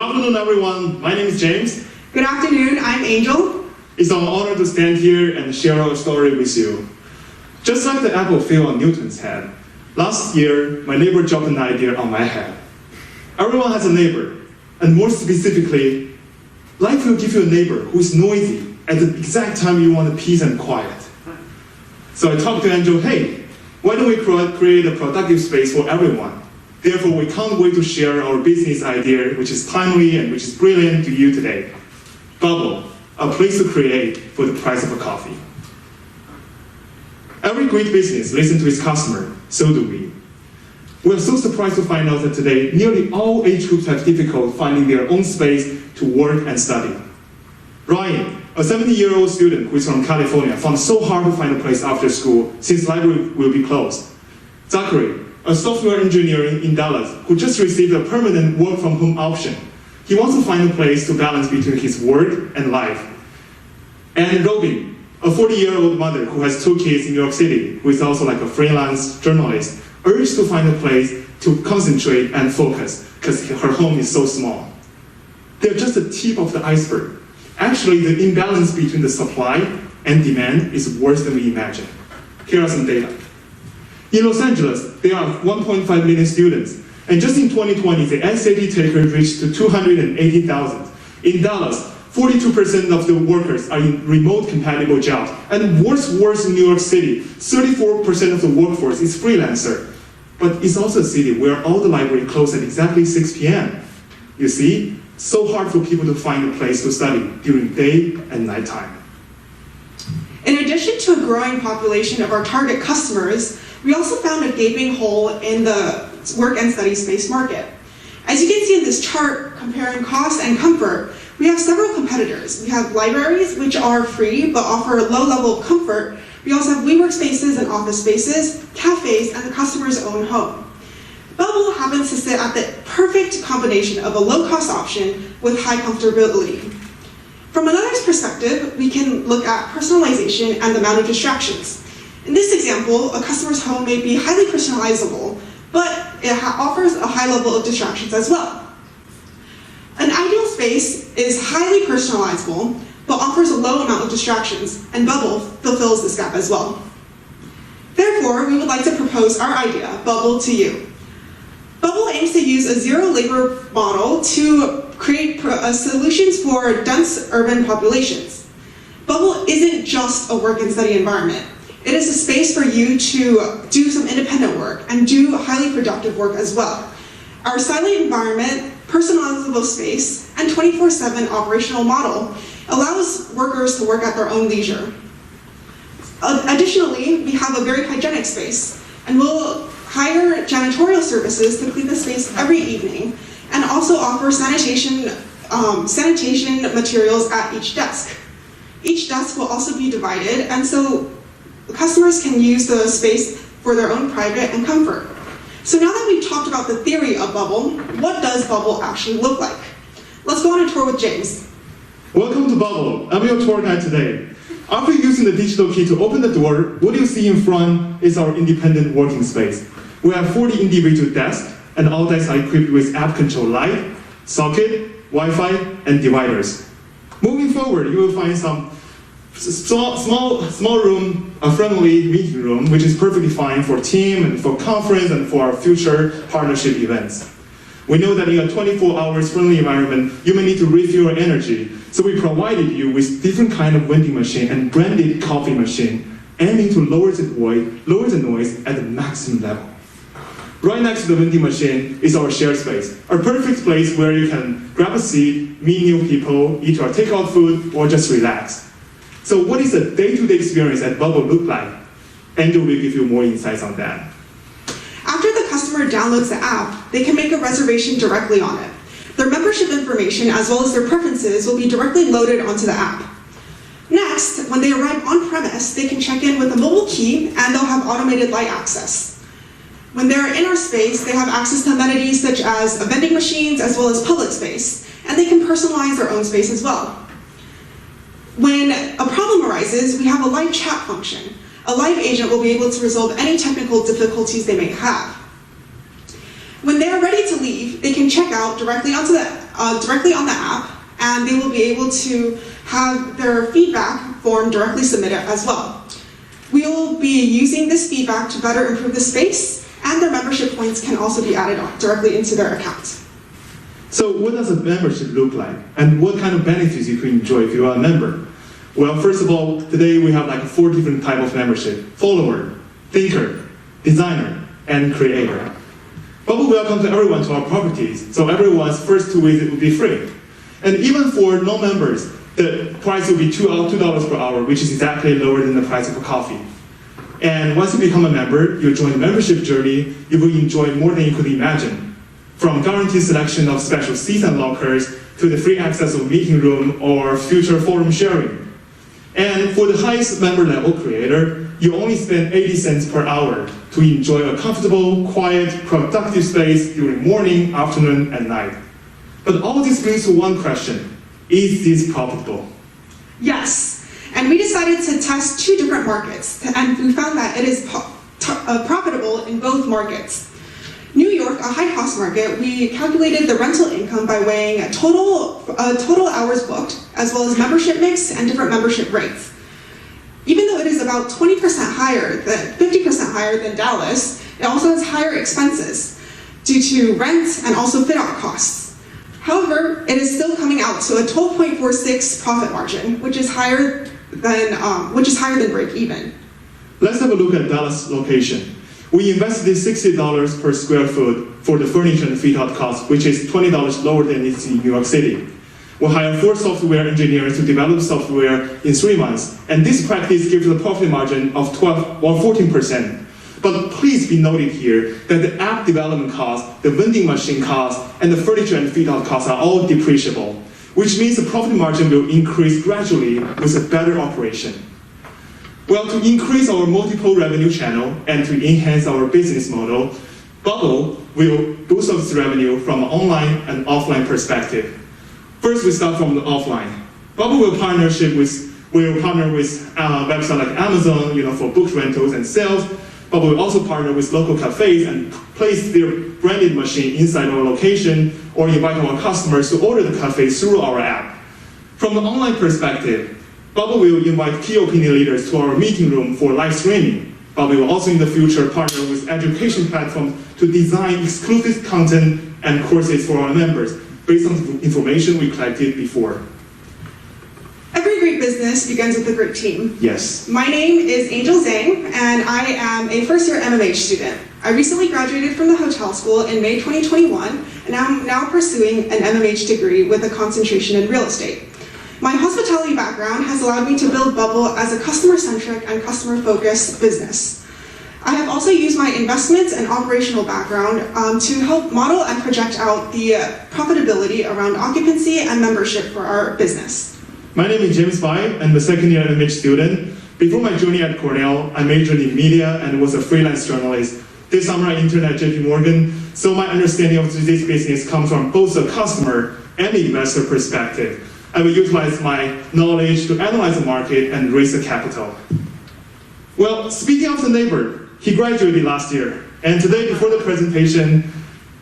afternoon, everyone. My name is James. Good afternoon, I'm Angel. It's an honor to stand here and share our story with you. Just like the apple fell on Newton's head, last year, my neighbor dropped an idea on my head. Everyone has a neighbor, and more specifically, life will give you a neighbor who is noisy at the exact time you want peace and quiet. So I talked to Angel, hey, why don't we create a productive space for everyone? Therefore, we can't wait to share our business idea, which is timely and which is brilliant to you today. Bubble, a place to create for the price of a coffee. Every great business listens to its customer, so do we. We are so surprised to find out that today, nearly all age groups have difficulty finding their own space to work and study. Ryan, a 70-year-old student who is from California, found it so hard to find a place after school since library will be closed. Zachary, a software engineer in Dallas who just received a permanent work-from-home option. He wants to find a place to balance between his work and life. And Robin, a 40-year-old mother who has 2 kids in New York City, who is also like a freelance journalist, urged to find a place to concentrate and focus because her home is so small. They're just the tip of the iceberg. Actually, the imbalance between the supply and demand is worse than we imagine. Here are some data. In Los Angeles, there are 1.5 million students, and just in 2020, the SAT takers reached to 280,000. In Dallas, 42% of the workers are in remote compatible jobs, and worse in New York City, 34% of the workforce is freelancer. But it's also a city where all the libraries close at exactly 6 p.m. You see, so hard for people to find a place to study during day and nighttime. In addition to a growing population of our target customers, we also found a gaping hole in the work and study space market. As you can see in this chart, comparing cost and comfort, we have several competitors. We have libraries, which are free but offer a low level of comfort. We also have WeWork spaces and office spaces, cafes, and the customer's own home. Bubble happens to sit at the perfect combination of a low-cost option with high comfortability. From another's perspective, we can look at personalization and the amount of distractions. In this example, a customer's home may be highly personalizable, but it offers a high level of distractions as well. An ideal space is highly personalizable, but offers a low amount of distractions, and Bubble fulfills this gap as well. Therefore, we would like to propose our idea, Bubble, to you. Bubble aims to use a zero labor model to create solutions for dense urban populations. Bubble isn't just a work and study environment. It is a space for you to do some independent work and do highly productive work as well. Our silent environment, personalizable space, and 24/7 operational model allows workers to work at their own leisure. Additionally, we have a very hygienic space, and we'll hire janitorial services to clean the space every evening, and also offer sanitation materials at each desk. Each desk will also be divided, and so customers can use the space for their own private and comfort. So now that we've talked about the theory of Bubble, what does Bubble actually look like? Let's go on a tour with James. Welcome to Bubble. I'm your tour guide today. After using the digital key to open the door, what you see in front is our independent working space. We have 40 individual desks, and all desks are equipped with app control light, socket, Wi-Fi, and dividers. Moving forward, you will find some small room, a friendly meeting room, which is perfectly fine for team and for conference and for our future partnership events. We know that in a 24-hour friendly environment, you may need to refill your energy, so we provided you with different kind of vending machine and branded coffee machine, aiming to lower the noise at the maximum level. Right next to the vending machine is our shared space, a perfect place where you can grab a seat, meet new people, eat our takeout food, or just relax. So what is the day-to-day experience at Bubble look like? Andrew will give you more insights on that. After the customer downloads the app, they can make a reservation directly on it. Their membership information as well as their preferences will be directly loaded onto the app. Next, when they arrive on premise, they can check in with a mobile key and they'll have automated light access. When they're in our space, they have access to amenities such as vending machines as well as public space, and they can personalize their own space as well. When a problem arises, we have a live chat function. A live agent will be able to resolve any technical difficulties they may have. When they are ready to leave, they can check out directly onto the directly on the app, and they will be able to have their feedback form directly submitted as well. We will be using this feedback to better improve the space, and their membership points can also be added directly into their account. So what does a membership look like? And what kind of benefits you can enjoy if you are a member? Well, first of all, today we have like 4 different types of membership: follower, thinker, designer, and creator. Bubble welcomes everyone to our properties, so everyone's first 2 visit will be free. And even for non-members, the price will be $2 per hour, which is exactly lower than the price of a coffee. And once you become a member, you join the membership journey, you will enjoy more than you could imagine. From guaranteed selection of special seats and lockers, to the free access of meeting room or future forum sharing. And for the highest member level creator, you only spend 80 cents per hour to enjoy a comfortable, quiet, productive space during morning, afternoon, and night. But all this brings to one question: is this profitable? Yes, and we decided to test 2 different markets, and we found that it is profitable in both markets. New York, a high-cost market, we calculated the rental income by weighing total hours booked, as well as membership mix and different membership rates. Even though it is about 50% higher than Dallas, it also has higher expenses due to rent and also fit-out costs. However, it is still coming out to a 12.46 profit margin, which is higher than break even. Let's have a look at Dallas location. We invested $60 per square foot for the furniture and fit-out cost, which is $20 lower than it is in New York City. We'll hire 4 software engineers to develop software in 3 months, and this practice gives a profit margin of 12 or 14%. But please be noted here that the app development cost, the vending machine cost, and the furniture and fit-out costs are all depreciable, which means the profit margin will increase gradually with a better operation. Well, to increase our multiple revenue channel and to enhance our business model, Bubble will boost its revenue from an online and offline perspective. First, we start from the offline. Bubble will partner with websites like Amazon, for book rentals and sales. Bubble will also partner with local cafes and place their branded machine inside our location, or invite our customers to order the cafe through our app. From the online perspective, Bubble will invite key opinion leaders to our meeting room for live streaming. Bubble will also in the future partner with education platforms to design exclusive content and courses for our members based on the information we collected before. Every great business begins with a great team. Yes. My name is Angel Zhang, and I am a first-year MMH student. I recently graduated from the hotel school in May 2021, and I'm now pursuing an MMH degree with a concentration in real estate. My hospitality background has allowed me to build Bubble as a customer-centric and customer-focused business. I have also used my investments and operational background to help model and project out the profitability around occupancy and membership for our business. My name is James Bai. I'm a second-year MMH student. Before my journey at Cornell, I majored in media and was a freelance journalist. This summer I interned at JP Morgan, so my understanding of this business comes from both the customer and the investor perspective. I will utilize my knowledge to analyze the market and raise the capital. Well, speaking of the neighbor, he graduated last year, and today before the presentation,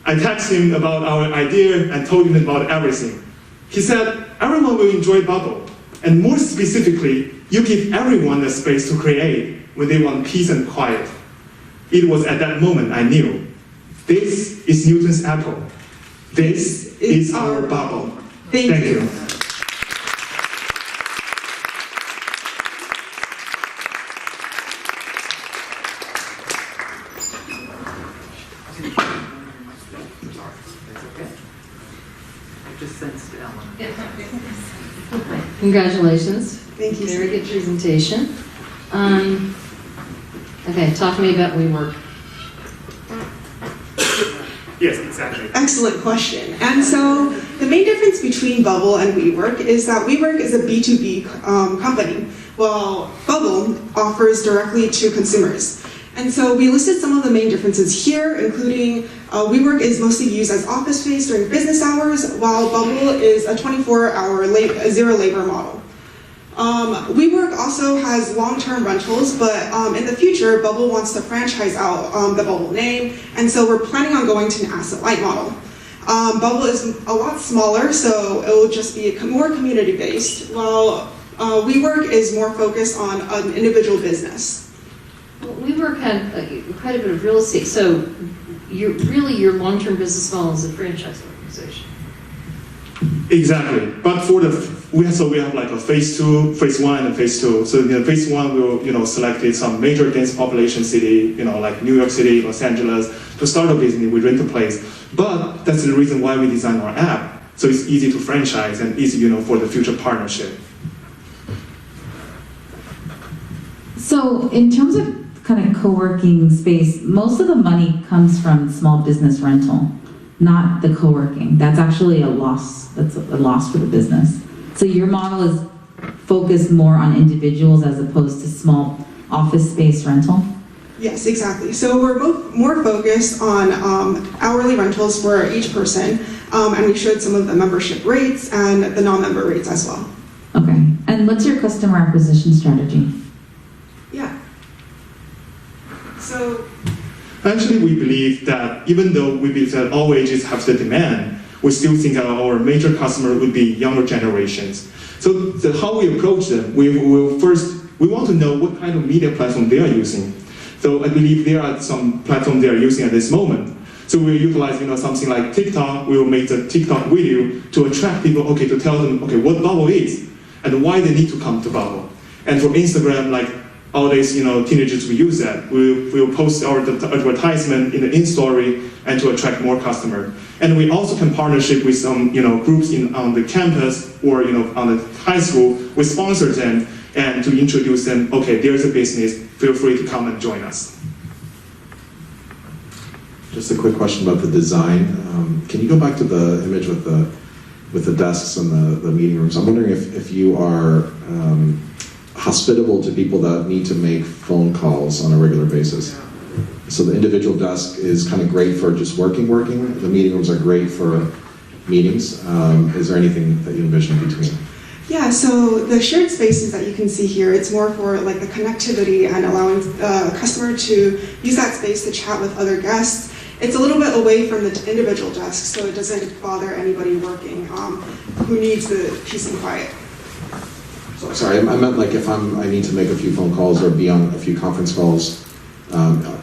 I texted him about our idea and told him about everything. He said, everyone will enjoy Bubble, and more specifically, you give everyone the space to create when they want peace and quiet. It was at that moment I knew, this is Newton's apple. This is our Bubble. Thank you. Congratulations. Thank you. Very good presentation. Okay, talk to me about WeWork. Yes, exactly. Excellent question. And so the main difference between Bubble and WeWork is that WeWork is a B2B company, while Bubble offers directly to consumers. And so we listed some of the main differences here, including WeWork is mostly used as office space during business hours, while Bubble is a 24-hour zero labor model. WeWork also has long-term rentals, but in the future, Bubble wants to franchise out the Bubble name, and so we're planning on going to an asset-light model. Bubble is a lot smaller, so it will just be more community-based, while WeWork is more focused on an individual business. Well, WeWork had quite a bit of real estate, so your long-term business model is a franchise organization. Exactly, but for we have like a phase 2, phase 1, and phase 2. So in phase 1, we'll selected some major dense population city, like New York City, Los Angeles, to start a business. We rent a place, but that's the reason why we designed our app. So it's easy to franchise and easy, for the future partnership. So in terms of kind of co-working space, most of the money comes from small business rental, not the co-working. That's actually a loss. That's a loss for the business. So your model is focused more on individuals as opposed to small office space rental? Yes, exactly. So we're both more focused on hourly rentals for each person, and we showed some of the membership rates and the non-member rates as well. Okay. And what's your customer acquisition strategy? Yeah. So Actually, we believe that even though we believe that all ages have the demand, we still think that our major customer would be younger generations. So how we approach them, we want to know what kind of media platform they are using. So I believe there are some platforms they are using at this moment. So we utilize something like TikTok. We will make the TikTok video to attract people, to tell them, what Bubble is and why they need to come to Bubble. And for Instagram, like nowadays, teenagers will use that. We'll post our advertisement in the in-story and to attract more customers. And we also can partnership with some, groups on the campus or, on the high school. We sponsor them and to introduce them, there's a business, feel free to come and join us. Just a quick question about the design. Can you go back to the image with the desks and the meeting rooms? I'm wondering if you are hospitable to people that need to make phone calls on a regular basis. So the individual desk is kind of great for just working. The meeting rooms are great for meetings. Is there anything that you envision in between? yeah, so the shared spaces that you can see here, it's more for like the connectivity and allowing a customer to use that space to chat with other guests. It's a little bit away from the individual desk, so it doesn't bother anybody working who needs the peace and quiet. Sorry, I meant like if I need to make a few phone calls or be on a few conference calls,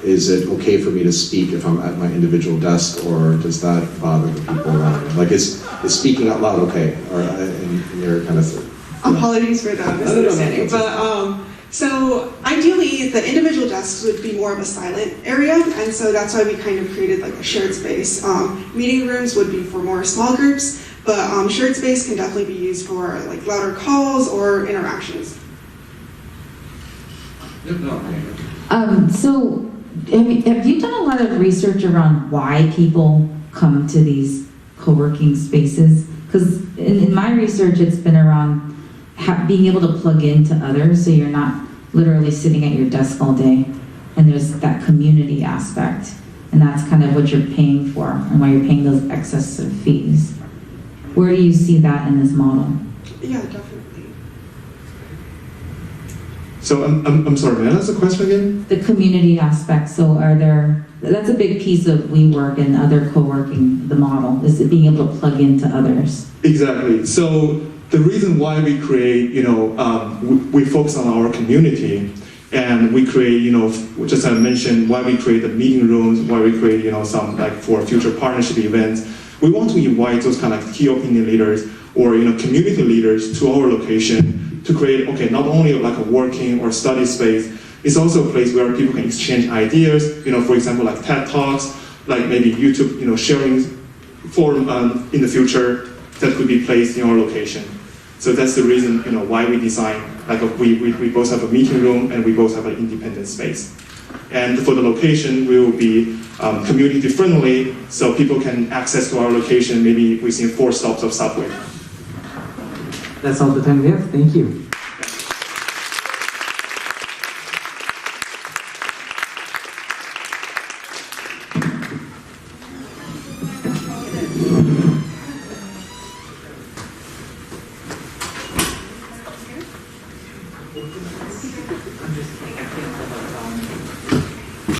is it okay for me to speak if I'm at my individual desk, or does that bother the people around me? Like, is speaking out loud okay? Or in your kind of... Apologies for the misunderstanding, but so ideally the individual desks would be more of a silent area, and so that's why we kind of created like a shared space. Meeting rooms would be for more small groups, but shared space can definitely be used for like louder calls or interactions. So have you done a lot of research around why people come to these co-working spaces? Because in my research, it's been around being able to plug into others, so you're not literally sitting at your desk all day, and there's that community aspect, and that's kind of what you're paying for and why you're paying those excessive fees. Where do you see that in this model? Yeah, definitely. So I'm sorry, may I ask the question again? The community aspect. So that's a big piece of WeWork and other co-working, the model, is it being able to plug into others. Exactly. So the reason why we create, we focus on our community, and we create, just as I mentioned, why we create the meeting rooms, why we create, some like for future partnership events. We want to invite those kind of like key opinion leaders or, community leaders to our location to create, not only like a working or study space, it's also a place where people can exchange ideas, for example, like TED Talks, like maybe YouTube, sharing forum in the future that could be placed in our location. So that's the reason, why we design, like we both have a meeting room and we both have an independent space. And for the location, we will be community friendly, so people can access to our location maybe within 4 stops of subway. That's all the time we have. Thank you.